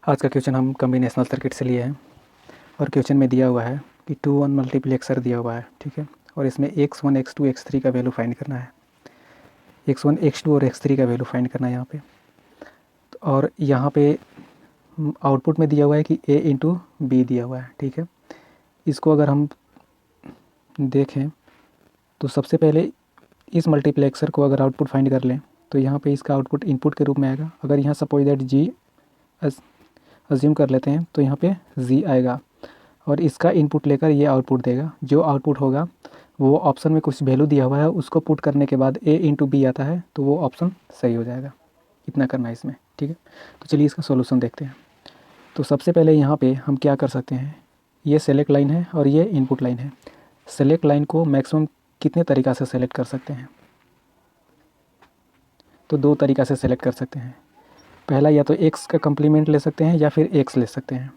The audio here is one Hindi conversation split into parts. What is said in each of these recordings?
आज का क्वेश्चन हम कम्बिनेशनल सर्किट से लिए हैं और क्वेश्चन में दिया हुआ है कि 2 1 मल्टीप्लेक्सर दिया हुआ है, ठीक है। और इसमें x1 x2 x3 का वैल्यू फाइंड करना है। x1 x2 और x3 का वैल्यू फाइंड करना है यहाँ पे। और यहाँ पे आउटपुट में दिया हुआ है कि a इंटू बी दिया हुआ है, ठीक है। इसको अगर हम देखें तो सबसे पहले इस मल्टीप्लेक्सर को अगर आउटपुट फाइंड कर लें तो यहाँ पे इसका आउटपुट इनपुट के रूप में आएगा। अगर यहाँ सपोज दैट जी अज्यूम कर लेते हैं तो यहाँ पे जी आएगा और इसका इनपुट लेकर ये आउटपुट देगा। जो आउटपुट होगा वो ऑप्शन में कुछ वैल्यू दिया हुआ है, उसको पुट करने के बाद a इंटू बी आता है तो वो ऑप्शन सही हो जाएगा। इतना करना है इसमें, ठीक है। तो चलिए इसका सॉल्यूशन देखते हैं। तो सबसे पहले यहाँ पे हम क्या कर सकते हैं, ये सेलेक्ट लाइन है और ये इनपुट लाइन है। सेलेक्ट लाइन को मैक्सिमम कितने तरीक़ा से सेलेक्ट कर सकते हैं, तो दो तरीक़ा से सेलेक्ट कर सकते हैं। पहला या तो x का कम्प्लीमेंट ले सकते हैं या फिर x ले सकते हैं।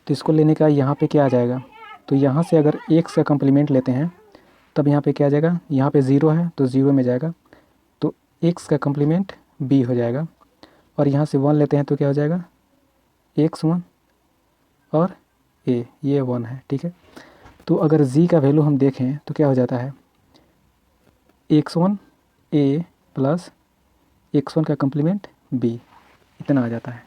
तो इसको लेने का यहाँ पे क्या आ जाएगा, तो यहाँ से अगर x का कम्प्लीमेंट लेते हैं तब यहाँ पे क्या आ जाएगा, यहाँ पे 0 है तो 0 में जाएगा तो x का कम्प्लीमेंट b हो जाएगा। और यहाँ से 1 लेते हैं तो क्या हो जाएगा, x1 और a, ये 1 है, ठीक है। तो अगर g का वैल्यू हम देखें तो क्या हो जाता है, x1 a प्लस x1 का कम्प्लीमेंट b, इतना आ जाता है।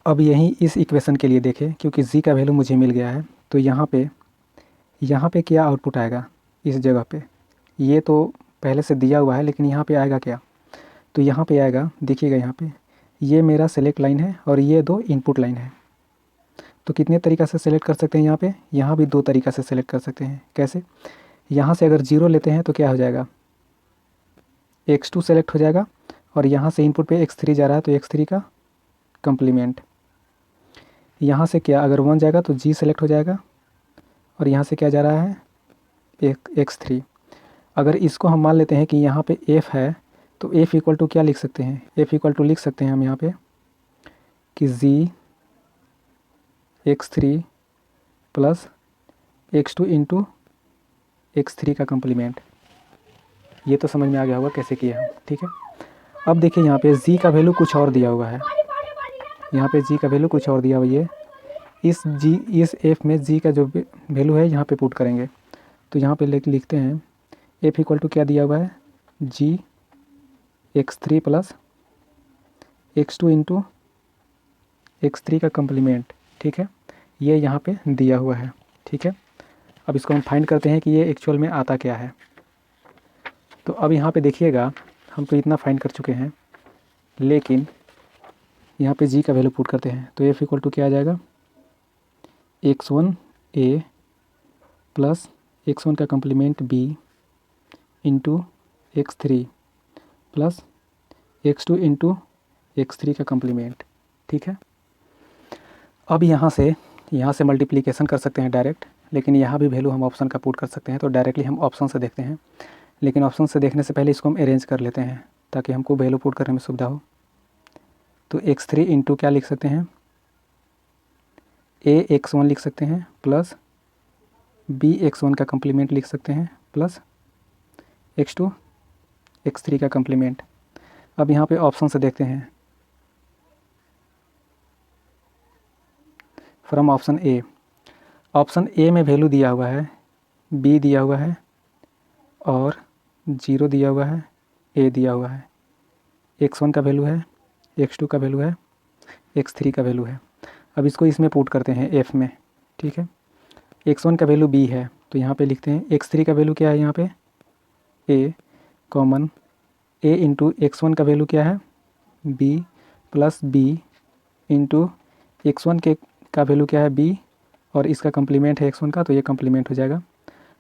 अब यहीं इस इक्वेशन के लिए देखें, क्योंकि z का वैल्यू मुझे मिल गया है तो यहाँ पे क्या आउटपुट आएगा इस जगह पे, ये तो पहले से दिया हुआ है लेकिन यहाँ पे आएगा क्या, तो यहाँ पे आएगा, देखिएगा यहाँ पे ये मेरा सेलेक्ट लाइन है और ये दो इनपुट लाइन है। तो कितने तरीक़ा से सेलेक्ट कर सकते हैं, यहाँ भी दो तरीक़ा से सेलेक्ट कर सकते हैं। कैसे, यहाँ से अगर 0 लेते हैं तो क्या हो जाएगा, x2 सेलेक्ट हो जाएगा और यहाँ से इनपुट पे x3 जा रहा है तो x3 का कम्प्लीमेंट। यहाँ से क्या, अगर 1 जाएगा तो g सेलेक्ट हो जाएगा और यहाँ से क्या जा रहा है, एक x3। अगर इसको हम मान लेते हैं कि यहाँ पे f है तो f इक्वल टू क्या लिख सकते हैं, f इक्वल टू लिख सकते हैं हम यहाँ पे कि g x3 plus x2 into x3 का कम्प्लीमेंट। ये तो समझ में आ गया होगा कैसे किया हम, ठीक है। अब देखिए यहाँ पे g का वैल्यू कुछ और दिया हुआ है, यहाँ पे g का वैल्यू कुछ और दिया हुआ है। इस f में g का जो वैल्यू है यहाँ पे पुट करेंगे तो यहाँ पे लिखते हैं f इक्वल टू क्या दिया हुआ है, g x3 plus x2 into x3 का कम्प्लीमेंट, ठीक है। ये यहाँ पे दिया हुआ है, ठीक है। अब इसको हम फाइंड करते हैं कि ये एक्चुअल में आता क्या है। तो अब यहाँ पे देखिएगा, हम तो इतना फाइंड कर चुके हैं लेकिन यहाँ पे g का वैल्यू पुट करते हैं तो f इक्वल टू क्या आ जाएगा, x1 a प्लस x1 का complement b into x3 plus x2 into x3 का कम्प्लीमेंट, ठीक है। अब यहाँ से मल्टीप्लिकेशन कर सकते हैं डायरेक्ट, लेकिन यहाँ भी वैल्यू हम ऑप्शन का पुट कर सकते हैं। तो डायरेक्टली हम ऑप्शन से देखते हैं, लेकिन ऑप्शन से देखने से पहले इसको हम अरेंज कर लेते हैं ताकि हमको वैल्यू पुट करने में सुविधा हो। तो x3 इंटू क्या लिख सकते हैं, a x1 लिख सकते हैं प्लस b x1 का कम्प्लीमेंट लिख सकते हैं प्लस x2 x3 का कम्प्लीमेंट। अब यहाँ पे ऑप्शन से देखते हैं, from option A. Option A में वैल्यू दिया हुआ है, b दिया हुआ है और 0 दिया हुआ है, a दिया हुआ है, x1 का वैल्यू है, x2 का वैल्यू है, x3 का वैल्यू है। अब इसको इसमें पुट करते हैं f में, ठीक है। x1 का वैल्यू b है तो यहाँ पे लिखते हैं x3 का वैल्यू क्या है, यहाँ पे a common, a into x1 का वैल्यू क्या है b plus b into x1 का वैल्यू क्या है b और इसका कम्प्लीमेंट है x1 का तो ये कम्प्लीमेंट हो जाएगा,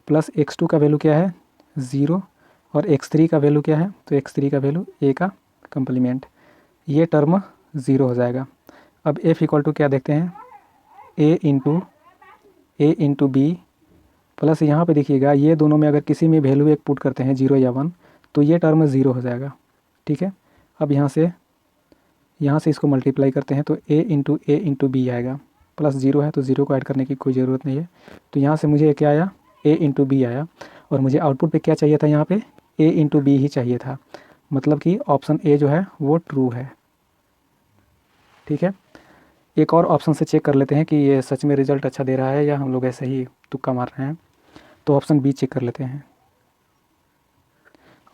प्लस x2 का वैल्यू क्या है 0 और x3 का वैल्यू क्या है, तो x3 का वैल्यू a का कम्प्लीमेंट, ये टर्म 0 हो जाएगा। अब f इक्वल टू क्या देखते हैं, a इंटू b प्लस यहाँ पे देखिएगा ये दोनों में अगर किसी में वैल्यू एक पुट करते हैं 0 या 1 तो ये टर्म 0 हो जाएगा, ठीक है। अब यहाँ से इसको मल्टीप्लाई करते हैं तो a इंटू बी आएगा, प्लस 0 है तो 0 को ऐड करने की कोई ज़रूरत नहीं है। तो यहाँ से मुझे क्या आया, a इंटू बी आया और मुझे आउटपुट पे क्या चाहिए था, यहाँ पे a इंटू बी ही चाहिए था, मतलब कि ऑप्शन ए जो है वो ट्रू है, ठीक है। एक और ऑप्शन से चेक कर लेते हैं कि ये सच में रिज़ल्ट अच्छा दे रहा है या हम लोग ऐसे ही तुक्का मार रहे हैं। तो ऑप्शन बी चेक कर लेते हैं।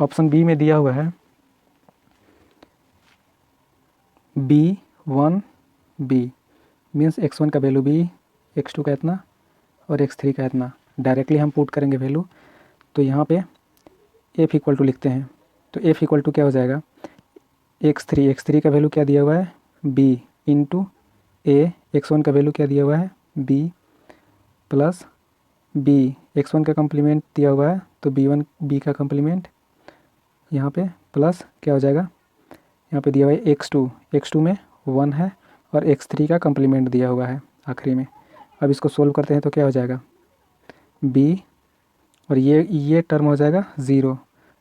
ऑप्शन बी में दिया हुआ है B1 B मीन्स x1 का वैल्यू B, x2 का इतना और x3 का इतना। डायरेक्टली हम पुट करेंगे वैल्यू, तो यहाँ पे f इक्वल टू लिखते हैं। तो f इक्वल टू क्या हो जाएगा, x3 का वैल्यू क्या दिया हुआ है B इंटू a, x1 का वैल्यू क्या दिया हुआ है B प्लस B, x1 का कम्प्लीमेंट दिया हुआ है तो B1 B का कम्प्लीमेंट यहाँ पे प्लस क्या हो जाएगा, यहाँ पे दिया हुआ है x2 में 1 है और x3 का कम्प्लीमेंट दिया हुआ है आखिरी में। अब इसको सोल्व करते हैं तो क्या हो जाएगा b और ये टर्म हो जाएगा 0,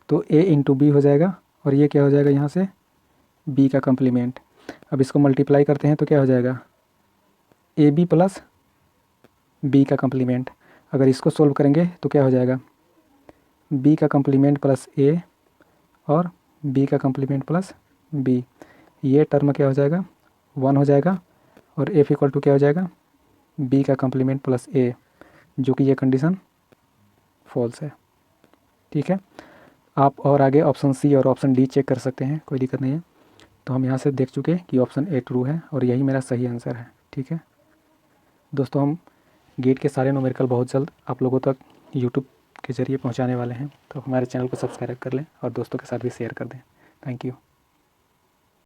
तो a इंटू बी हो जाएगा और ये क्या हो जाएगा यहाँ से b का कम्प्लीमेंट। अब इसको मल्टीप्लाई करते हैं तो क्या हो जाएगा ए बी प्लस b का कम्प्लीमेंट। अगर इसको सोल्व करेंगे तो क्या हो जाएगा b का कम्प्लीमेंट प्लस a और b का कम्प्लीमेंट प्लस b। ये टर्म क्या हो जाएगा 1 हो जाएगा और f इक्वल टू क्या हो जाएगा b का कम्प्लीमेंट प्लस a, जो कि ये कंडीशन फॉल्स है। ठीक है। आप और आगे ऑप्शन सी और ऑप्शन डी चेक कर सकते हैं, कोई दिक्कत नहीं है। तो हम यहाँ से देख चुके कि ऑप्शन ए ट्रू है और यही मेरा सही आंसर है। ठीक है दोस्तों, हम गेट के सारे न्यूमेरिकल बहुत जल्द आप लोगों तक यूट्यूब के ज़रिए पहुँचाने वाले हैं, तो हमारे चैनल को सब्सक्राइब कर लें और दोस्तों के साथ भी शेयर कर दें। Thank you.